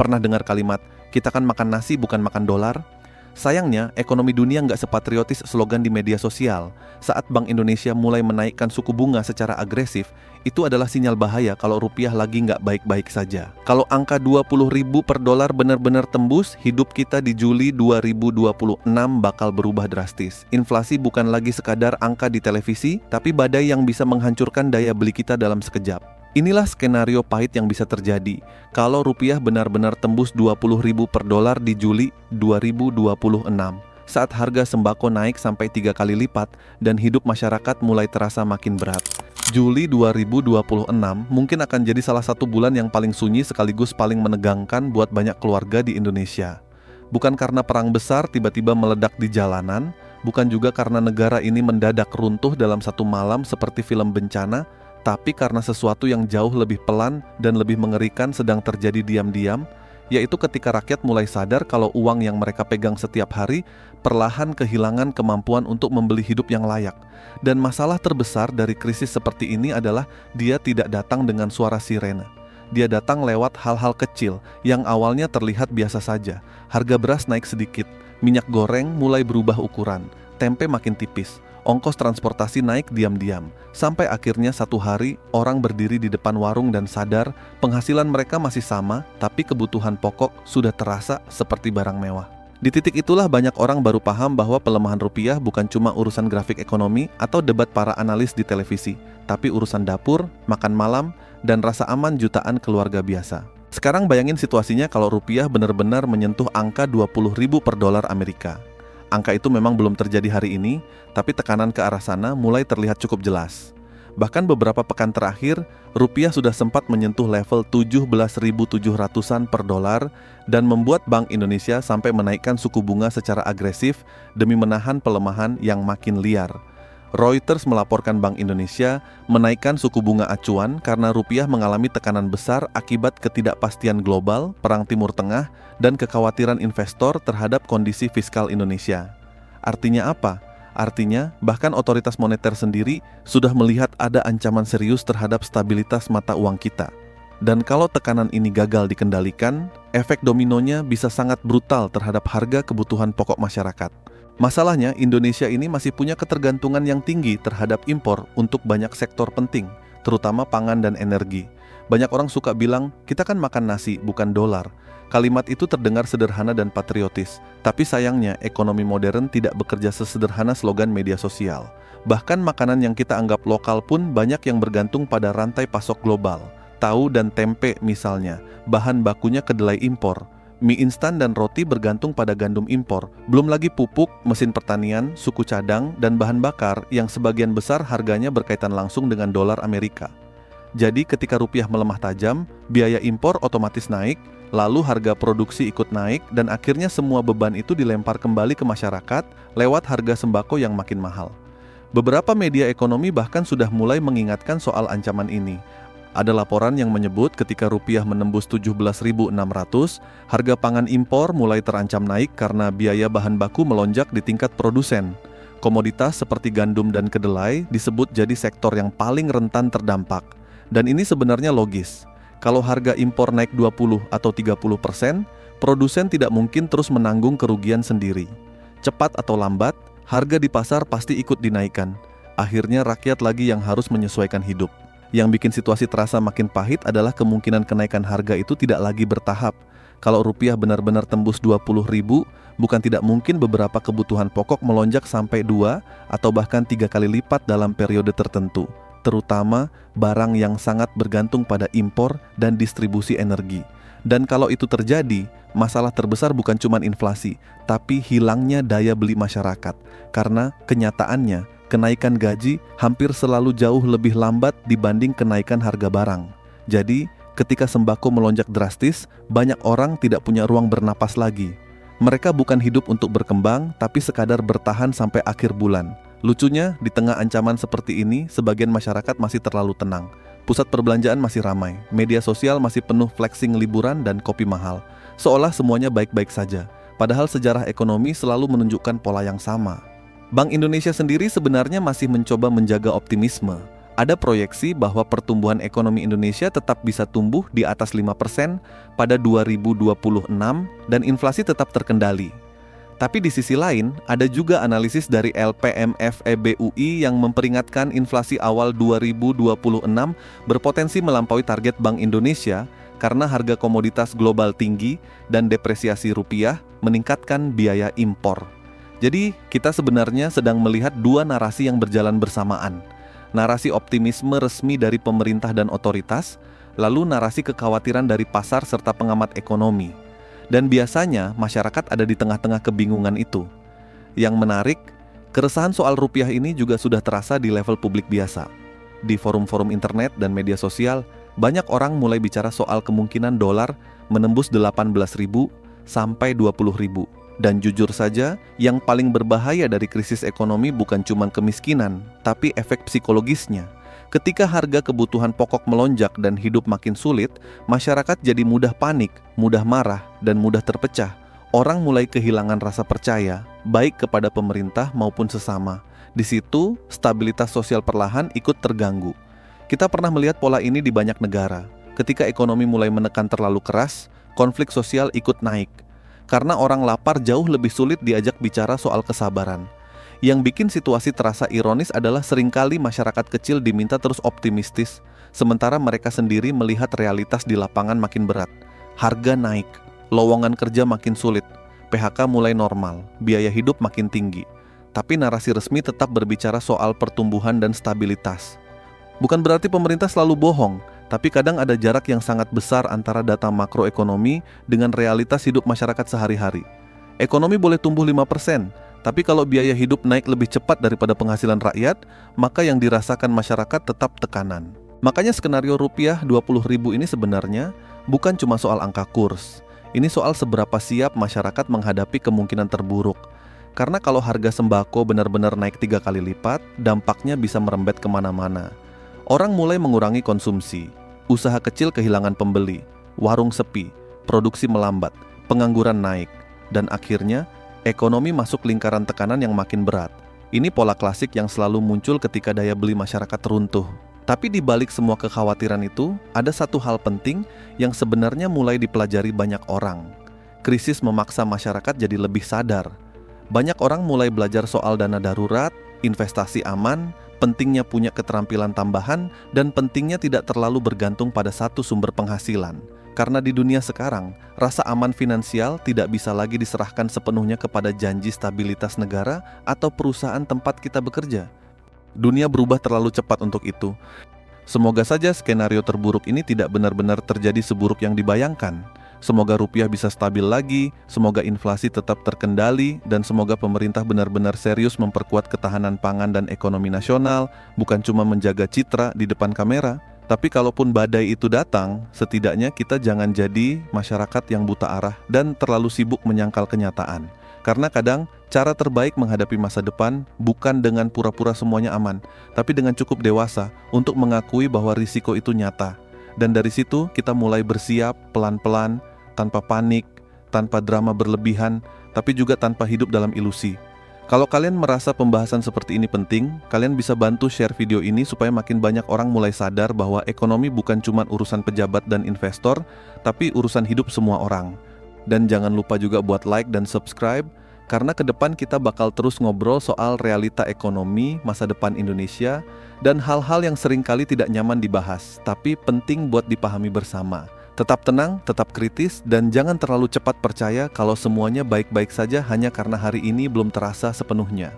Pernah dengar kalimat, kita kan makan nasi bukan makan dolar? Sayangnya, ekonomi dunia nggak sepatriotis slogan di media sosial. Saat Bank Indonesia mulai menaikkan suku bunga secara agresif, itu adalah sinyal bahaya kalau rupiah lagi nggak baik-baik saja. Kalau angka 20.000 per dolar benar-benar tembus, hidup kita di Juli 2026 bakal berubah drastis. Inflasi bukan lagi sekadar angka di televisi, tapi badai yang bisa menghancurkan daya beli kita dalam sekejap. Inilah skenario pahit yang bisa terjadi kalau rupiah benar-benar tembus 20.000 per dolar di Juli 2026. Saat harga sembako naik sampai 3 kali lipat dan hidup masyarakat mulai terasa makin berat. Juli 2026 mungkin akan jadi salah satu bulan yang paling sunyi sekaligus paling menegangkan buat banyak keluarga di Indonesia. Bukan karena perang besar tiba-tiba meledak di jalanan, bukan juga karena negara ini mendadak runtuh dalam satu malam seperti film bencana, tapi karena sesuatu yang jauh lebih pelan dan lebih mengerikan sedang terjadi diam-diam, yaitu ketika rakyat mulai sadar kalau uang yang mereka pegang setiap hari perlahan kehilangan kemampuan untuk membeli hidup yang layak. Dan masalah terbesar dari krisis seperti ini adalah dia tidak datang dengan suara sirene. Dia datang lewat hal-hal kecil yang awalnya terlihat biasa saja. Harga beras naik sedikit, minyak goreng mulai berubah ukuran, tempe makin tipis, ongkos transportasi naik diam-diam, sampai akhirnya satu hari orang berdiri di depan warung dan sadar penghasilan mereka masih sama, tapi kebutuhan pokok sudah terasa seperti barang mewah. Di titik itulah banyak orang baru paham bahwa pelemahan rupiah bukan cuma urusan grafik ekonomi atau debat para analis di televisi, tapi urusan dapur, makan malam, dan rasa aman jutaan keluarga biasa. Sekarang bayangin situasinya kalau rupiah benar-benar menyentuh angka 20.000 per dolar Amerika. Angka itu memang belum terjadi hari ini, tapi tekanan ke arah sana mulai terlihat cukup jelas. Bahkan beberapa pekan terakhir, rupiah sudah sempat menyentuh level 17.700-an per dolar dan membuat Bank Indonesia sampai menaikkan suku bunga secara agresif demi menahan pelemahan yang makin liar. Reuters melaporkan Bank Indonesia menaikkan suku bunga acuan karena rupiah mengalami tekanan besar akibat ketidakpastian global, perang Timur Tengah, dan kekhawatiran investor terhadap kondisi fiskal Indonesia. Artinya apa? Artinya, bahkan otoritas moneter sendiri sudah melihat ada ancaman serius terhadap stabilitas mata uang kita. Dan kalau tekanan ini gagal dikendalikan, efek dominonya bisa sangat brutal terhadap harga kebutuhan pokok masyarakat. Masalahnya, Indonesia ini masih punya ketergantungan yang tinggi terhadap impor untuk banyak sektor penting, terutama pangan dan energi. Banyak orang suka bilang, kita kan makan nasi, bukan dolar. Kalimat itu terdengar sederhana dan patriotis, tapi sayangnya ekonomi modern tidak bekerja sesederhana slogan media sosial. Bahkan makanan yang kita anggap lokal pun banyak yang bergantung pada rantai pasok global. Tahu dan tempe misalnya, bahan bakunya kedelai impor. Mie instan dan roti bergantung pada gandum impor, belum lagi pupuk, mesin pertanian, suku cadang, dan bahan bakar yang sebagian besar harganya berkaitan langsung dengan dolar Amerika. Jadi ketika rupiah melemah tajam, biaya impor otomatis naik, lalu harga produksi ikut naik, dan akhirnya semua beban itu dilempar kembali ke masyarakat lewat harga sembako yang makin mahal. Beberapa media ekonomi bahkan sudah mulai mengingatkan soal ancaman ini. Ada laporan yang menyebut ketika rupiah menembus 17.600, harga pangan impor mulai terancam naik karena biaya bahan baku melonjak di tingkat produsen. Komoditas seperti gandum dan kedelai disebut jadi sektor yang paling rentan terdampak. Dan ini sebenarnya logis. Kalau harga impor naik 20 atau 30%, produsen tidak mungkin terus menanggung kerugian sendiri. Cepat atau lambat, harga di pasar pasti ikut dinaikkan. Akhirnya rakyat lagi yang harus menyesuaikan hidup. Yang bikin situasi terasa makin pahit adalah kemungkinan kenaikan harga itu tidak lagi bertahap. Kalau rupiah benar-benar tembus 20.000, bukan tidak mungkin beberapa kebutuhan pokok melonjak sampai 2 atau bahkan 3 kali lipat dalam periode tertentu. Terutama barang yang sangat bergantung pada impor dan distribusi energi. Dan kalau itu terjadi, masalah terbesar bukan cuma inflasi, tapi hilangnya daya beli masyarakat. Karena kenyataannya, kenaikan gaji hampir selalu jauh lebih lambat dibanding kenaikan harga barang. Jadi, ketika sembako melonjak drastis, banyak orang tidak punya ruang bernapas lagi. Mereka bukan hidup untuk berkembang, tapi sekadar bertahan sampai akhir bulan. Lucunya, di tengah ancaman seperti ini, sebagian masyarakat masih terlalu tenang. Pusat perbelanjaan masih ramai, media sosial masih penuh flexing liburan dan kopi mahal. Seolah semuanya baik-baik saja, padahal sejarah ekonomi selalu menunjukkan pola yang sama. Bank Indonesia sendiri sebenarnya masih mencoba menjaga optimisme. Ada proyeksi bahwa pertumbuhan ekonomi Indonesia tetap bisa tumbuh di atas 5% pada 2026 dan inflasi tetap terkendali. Tapi di sisi lain, ada juga analisis dari LPMF EBUI yang memperingatkan inflasi awal 2026 berpotensi melampaui target Bank Indonesia karena harga komoditas global tinggi dan depresiasi rupiah meningkatkan biaya impor. Jadi, kita sebenarnya sedang melihat dua narasi yang berjalan bersamaan. Narasi optimisme resmi dari pemerintah dan otoritas, lalu narasi kekhawatiran dari pasar serta pengamat ekonomi. Dan biasanya masyarakat ada di tengah-tengah kebingungan itu. Yang menarik, keresahan soal rupiah ini juga sudah terasa di level publik biasa. Di forum-forum internet dan media sosial, banyak orang mulai bicara soal kemungkinan dolar menembus 18.000 sampai 20.000. Dan jujur saja, yang paling berbahaya dari krisis ekonomi bukan cuma kemiskinan, tapi efek psikologisnya. Ketika harga kebutuhan pokok melonjak dan hidup makin sulit, masyarakat jadi mudah panik, mudah marah, dan mudah terpecah. Orang mulai kehilangan rasa percaya, baik kepada pemerintah maupun sesama. Di situ, stabilitas sosial perlahan ikut terganggu. Kita pernah melihat pola ini di banyak negara. Ketika ekonomi mulai menekan terlalu keras, konflik sosial ikut naik. Karena orang lapar jauh lebih sulit diajak bicara soal kesabaran. Yang bikin situasi terasa ironis adalah seringkali masyarakat kecil diminta terus optimistis, sementara mereka sendiri melihat realitas di lapangan makin berat. Harga naik, lowongan kerja makin sulit, PHK mulai normal, biaya hidup makin tinggi. Tapi narasi resmi tetap berbicara soal pertumbuhan dan stabilitas. Bukan berarti pemerintah selalu bohong, tapi kadang ada jarak yang sangat besar antara data makroekonomi dengan realitas hidup masyarakat sehari-hari. Ekonomi boleh tumbuh 5%, tapi kalau biaya hidup naik lebih cepat daripada penghasilan rakyat, maka yang dirasakan masyarakat tetap tekanan. Makanya skenario rupiah 20.000 ini sebenarnya bukan cuma soal angka kurs. Ini soal seberapa siap masyarakat menghadapi kemungkinan terburuk. Karena kalau harga sembako benar-benar naik 3 kali lipat, dampaknya bisa merembet kemana-mana. Orang mulai mengurangi konsumsi, usaha kecil kehilangan pembeli, warung sepi, produksi melambat, pengangguran naik, dan akhirnya ekonomi masuk lingkaran tekanan yang makin berat. Ini pola klasik yang selalu muncul ketika daya beli masyarakat runtuh. Tapi di balik semua kekhawatiran itu, ada satu hal penting yang sebenarnya mulai dipelajari banyak orang. Krisis memaksa masyarakat jadi lebih sadar. Banyak orang mulai belajar soal dana darurat, investasi aman, pentingnya punya keterampilan tambahan, dan pentingnya tidak terlalu bergantung pada satu sumber penghasilan. Karena di dunia sekarang, rasa aman finansial tidak bisa lagi diserahkan sepenuhnya kepada janji stabilitas negara atau perusahaan tempat kita bekerja. Dunia berubah terlalu cepat untuk itu. Semoga saja skenario terburuk ini tidak benar-benar terjadi seburuk yang dibayangkan. Semoga rupiah bisa stabil lagi, semoga inflasi tetap terkendali, dan semoga pemerintah benar-benar serius memperkuat ketahanan pangan dan ekonomi nasional, bukan cuma menjaga citra di depan kamera. Tapi kalaupun badai itu datang, setidaknya kita jangan jadi masyarakat yang buta arah dan terlalu sibuk menyangkal kenyataan. Karena kadang cara terbaik menghadapi masa depan bukan dengan pura-pura semuanya aman, tapi dengan cukup dewasa untuk mengakui bahwa risiko itu nyata. Dan dari situ kita mulai bersiap pelan-pelan, tanpa panik, tanpa drama berlebihan, tapi juga tanpa hidup dalam ilusi. Kalau kalian merasa pembahasan seperti ini penting, kalian bisa bantu share video ini supaya makin banyak orang mulai sadar bahwa ekonomi bukan cuma urusan pejabat dan investor, tapi urusan hidup semua orang. Dan jangan lupa juga buat like dan subscribe, karena ke depan kita bakal terus ngobrol soal realita ekonomi, masa depan Indonesia, dan hal-hal yang seringkali tidak nyaman dibahas, tapi penting buat dipahami bersama. Tetap tenang, tetap kritis, dan jangan terlalu cepat percaya kalau semuanya baik-baik saja hanya karena hari ini belum terasa sepenuhnya.